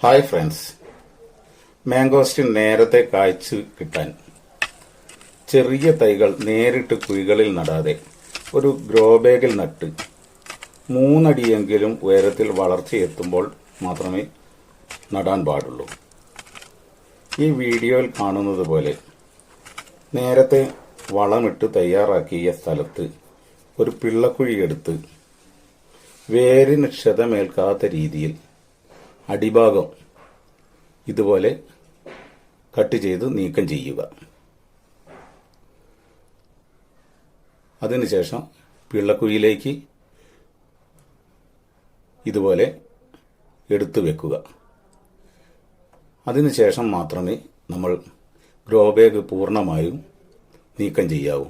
Hi friends, mangosteen നേരത്തെ കായ്ച്ചു കിട്ടാൻ ചെറിയ തൈകൾ നേരിട്ട് കുഴികളിൽ നടാതെ ഒരു ഗ്രോ ബാഗിൽ നട്ട് 3 അടിയെങ്കിലും ഉയരത്തിൽ വളർച്ചയെത്തുമ്പോൾ മാത്രമേ നടാൻ പാടുള്ളൂ. ഈ വീഡിയോയിൽ കാണുന്നത് പോലെ നേരത്തെ വളമിട്ട് തയ്യാറാക്കിയ സ്ഥലത്ത് ഒരു പിള്ളക്കുഴിയെടുത്ത് വേരിന് ക്ഷതമേൽക്കാത്ത രീതിയിൽ അടിഭാഗം ഇതുപോലെ കട്ട് ചെയ്ത് നീക്കം ചെയ്യുക. അതിനുശേഷം പിള്ളക്കുഴിയിലേക്ക് ഇതുപോലെ എടുത്തു വെക്കുക. അതിനുശേഷം മാത്രമേ നമ്മൾ ഗ്രോ ബാഗ് പൂർണ്ണമായും നീക്കം ചെയ്യാവൂ.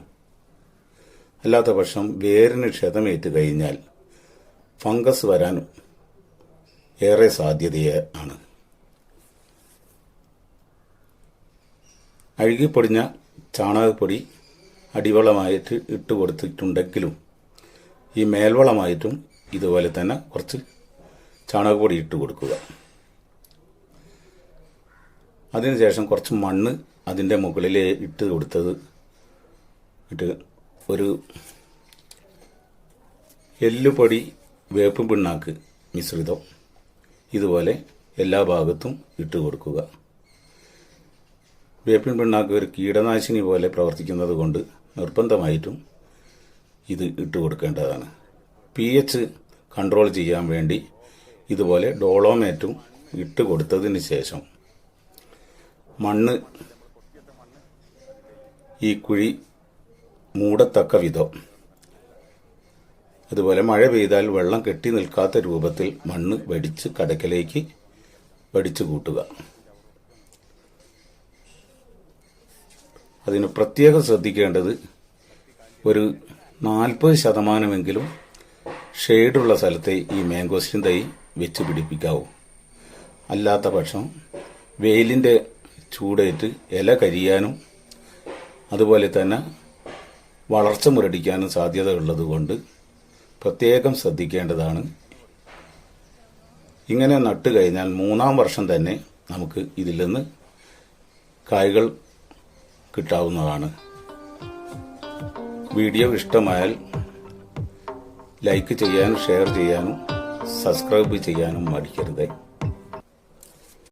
അല്ലാത്ത പക്ഷം വേരിന് ക്ഷതമേറ്റ് കഴിഞ്ഞാൽ ഫംഗസ് വരാനും ഏറെ സാധ്യതയാണ്. അഴുകിപ്പൊടിഞ്ഞ ചാണകപ്പൊടി അടിവളമായിട്ട് ഇട്ട് കൊടുത്തിട്ടുണ്ടെങ്കിലും ഈ മേൽവളമായിട്ടും ഇതുപോലെ തന്നെ കുറച്ച് ചാണകപ്പൊടി ഇട്ട് കൊടുക്കുക. അതിനുശേഷം കുറച്ച് മണ്ണ് അതിൻ്റെ മുകളിൽ ഇട്ട് കൊടുത്തത് ഇട്ട് ഒരു എല്ലുപൊടി വേപ്പ് പിണ്ണാക്ക് മിശ്രിതം ഇതുപോലെ എല്ലാ ഭാഗത്തും ഇട്ട് കൊടുക്കുക. വേപ്പിൻ പിണ്ണാക്ക് ഒരു കീടനാശിനി പോലെ പ്രവർത്തിക്കുന്നത് കൊണ്ട് നിർബന്ധമായിട്ടും ഇത് ഇട്ട് കൊടുക്കേണ്ടതാണ്. pH കൺട്രോൾ ചെയ്യാൻ വേണ്ടി ഇതുപോലെ ഡോളോമേറ്റും ഇട്ട് കൊടുത്തതിന് ശേഷം മണ്ണ് ഈ കുഴി മൂടത്തക്ക വിധം അതുപോലെ മഴ പെയ്താൽ വെള്ളം കെട്ടി നിൽക്കാത്ത രൂപത്തിൽ മണ്ണ് വടിച്ച് കടക്കലേക്ക് വടിച്ചു കൂട്ടുക. അതിന് പ്രത്യേകം ശ്രദ്ധിക്കേണ്ടത് ഒരു 40% ഷെയ്ഡുള്ള സ്ഥലത്തെ ഈ മാംഗോസ്റ്റിൻ തൈ വെച്ച് പിടിപ്പിക്കാവൂ. അല്ലാത്ത പക്ഷം വെയിലിൻ്റെ ചൂടേറ്റ് ഇല കരിയാനും അതുപോലെ തന്നെ വളർച്ച മുരടിക്കാനും സാധ്യത ഉള്ളതുകൊണ്ട് പ്രത്യേകം ശ്രദ്ധിക്കേണ്ടതാണ്. ഇങ്ങനെ നട്ട് കഴിഞ്ഞാൽ 3-ാം വർഷം തന്നെ നമുക്ക് ഇതിൽ നിന്ന് കായ്കൾ കിട്ടാവുന്നതാണ്. വീഡിയോ ഇഷ്ടമായാൽ ലൈക്ക് ചെയ്യാനും ഷെയർ ചെയ്യാനും സബ്സ്ക്രൈബ് ചെയ്യാനും മടിക്കരുത്.